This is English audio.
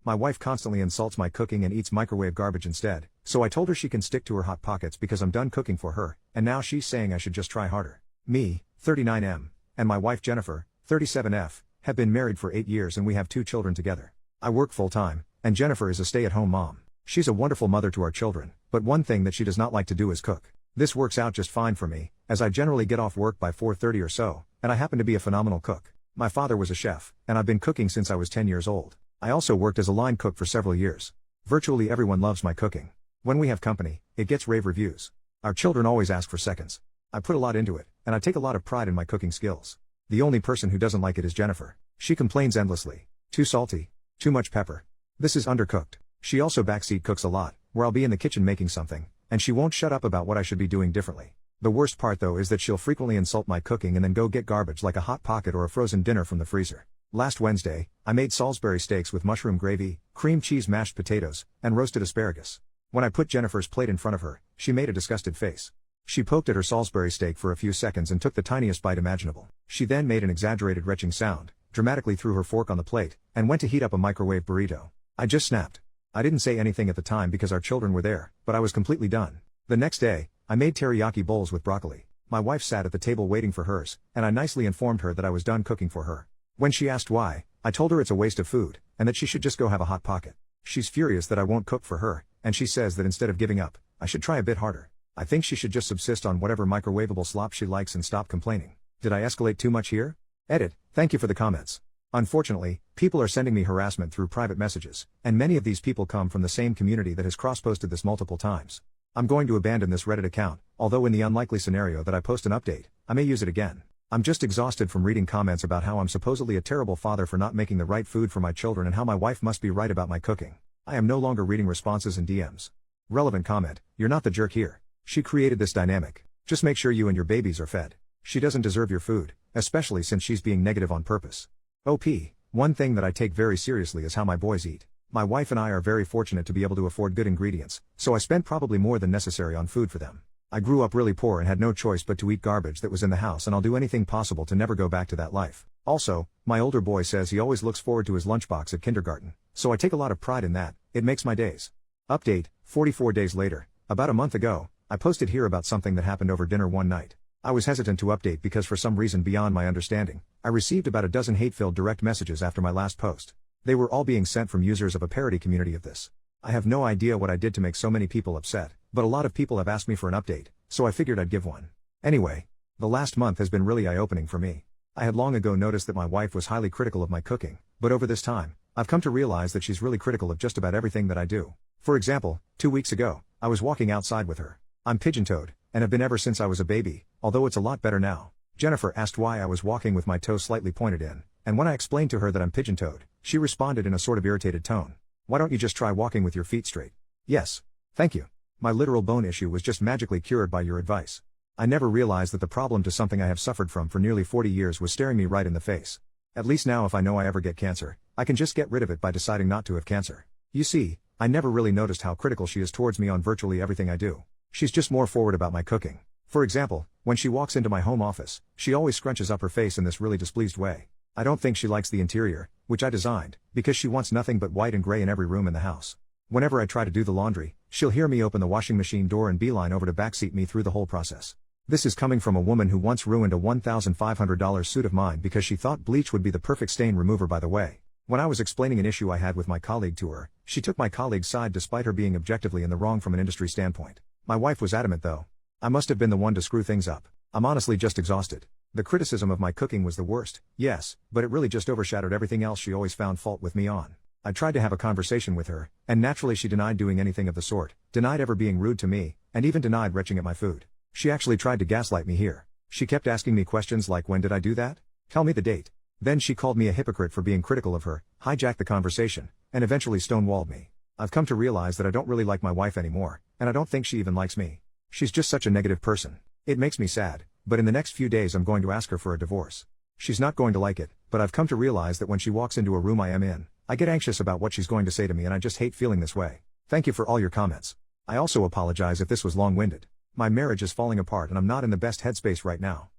My wife constantly insults my cooking and eats microwave garbage instead, so I told her she can stick to her Hot Pockets because I'm done cooking for her, and now she's saying I should just try harder. Me, 39M, and my wife Jennifer, 37F, have been married for 8 years and we have 2 children together. I work full-time, and Jennifer is a stay-at-home mom. She's a wonderful mother to our children, but one thing that she does not like to do is cook. This works out just fine for me, as I generally get off work by 4:30 or so, and I happen to be a phenomenal cook. My father was a chef, and I've been cooking since I was 10 years old. I also worked as a line cook for several years. Virtually everyone loves my cooking. When we have company, it gets rave reviews. Our children always ask for seconds. I put a lot into it, and I take a lot of pride in my cooking skills. The only person who doesn't like it is Jennifer. She complains endlessly. Too salty. Too much pepper. This is undercooked. She also backseat cooks a lot, where I'll be in the kitchen making something, and she won't shut up about what I should be doing differently. The worst part though is that she'll frequently insult my cooking and then go get garbage like a Hot Pocket or a frozen dinner from the freezer. Last Wednesday, I made Salisbury steaks with mushroom gravy, cream cheese mashed potatoes, and roasted asparagus. When I put Jennifer's plate in front of her, she made a disgusted face. She poked at her Salisbury steak for a few seconds and took the tiniest bite imaginable. She then made an exaggerated retching sound, dramatically threw her fork on the plate, and went to heat up a microwave burrito. I just snapped. I didn't say anything at the time because our children were there, but I was completely done. The next day, I made teriyaki bowls with broccoli. My wife sat at the table waiting for hers, and I nicely informed her that I was done cooking for her. When she asked why, I told her it's a waste of food, and that she should just go have a Hot Pocket. She's furious that I won't cook for her, and she says that instead of giving up, I should try a bit harder. I think she should just subsist on whatever microwavable slop she likes and stop complaining. Did I escalate too much here? Edit, thank you for the comments. Unfortunately, people are sending me harassment through private messages, and many of these people come from the same community that has cross-posted this multiple times. I'm going to abandon this Reddit account, although in the unlikely scenario that I post an update, I may use it again. I'm just exhausted from reading comments about how I'm supposedly a terrible father for not making the right food for my children and how my wife must be right about my cooking. I am no longer reading responses and DMs. Relevant comment, you're not the jerk here. She created this dynamic. Just make sure you and your babies are fed. She doesn't deserve your food, especially since she's being negative on purpose. OP, one thing that I take very seriously is how my boys eat. My wife and I are very fortunate to be able to afford good ingredients, so I spent probably more than necessary on food for them. I grew up really poor and had no choice but to eat garbage that was in the house, and I'll do anything possible to never go back to that life. Also, my older boy says he always looks forward to his lunchbox at kindergarten, so I take a lot of pride in that. It makes my days. Update, 44 days later, about a month ago, I posted here about something that happened over dinner one night. I was hesitant to update because for some reason beyond my understanding, I received about a dozen hate-filled direct messages after my last post. They were all being sent from users of a parody community of this. I have no idea what I did to make so many people upset, but a lot of people have asked me for an update, so I figured I'd give one. Anyway, the last month has been really eye-opening for me. I had long ago noticed that my wife was highly critical of my cooking, but over this time, I've come to realize that she's really critical of just about everything that I do. For example, 2 weeks ago, I was walking outside with her. I'm pigeon-toed, and have been ever since I was a baby, although it's a lot better now. Jennifer asked why I was walking with my toes slightly pointed in, and when I explained to her that I'm pigeon-toed, she responded in a sort of irritated tone. Why don't you just try walking with your feet straight? Yes. Thank you. My literal bone issue was just magically cured by your advice. I never realized that the problem to something I have suffered from for nearly 40 years was staring me right in the face. At least now if I know I ever get cancer, I can just get rid of it by deciding not to have cancer. You see, I never really noticed how critical she is towards me on virtually everything I do. She's just more forward about my cooking. For example, when she walks into my home office, she always scrunches up her face in this really displeased way. I don't think she likes the interior, which I designed, because she wants nothing but white and gray in every room in the house. Whenever I try to do the laundry, she'll hear me open the washing machine door and beeline over to backseat me through the whole process. This is coming from a woman who once ruined a $1,500 suit of mine because she thought bleach would be the perfect stain remover. By the way, when I was explaining an issue I had with my colleague to her, she took my colleague's side despite her being objectively in the wrong from an industry standpoint. My wife was adamant though. I must have been the one to screw things up. I'm honestly just exhausted. The criticism of my cooking was the worst, yes, but it really just overshadowed everything else she always found fault with me on. I tried to have a conversation with her, and naturally she denied doing anything of the sort, denied ever being rude to me, and even denied retching at my food. She actually tried to gaslight me here. She kept asking me questions like, when did I do that? Tell me the date. Then she called me a hypocrite for being critical of her, hijacked the conversation, and eventually stonewalled me. I've come to realize that I don't really like my wife anymore, and I don't think she even likes me. She's just such a negative person. It makes me sad, but in the next few days I'm going to ask her for a divorce. She's not going to like it, but I've come to realize that when she walks into a room I am in, I get anxious about what she's going to say to me, and I just hate feeling this way. Thank you for all your comments. I also apologize if this was long-winded. My marriage is falling apart and I'm not in the best headspace right now.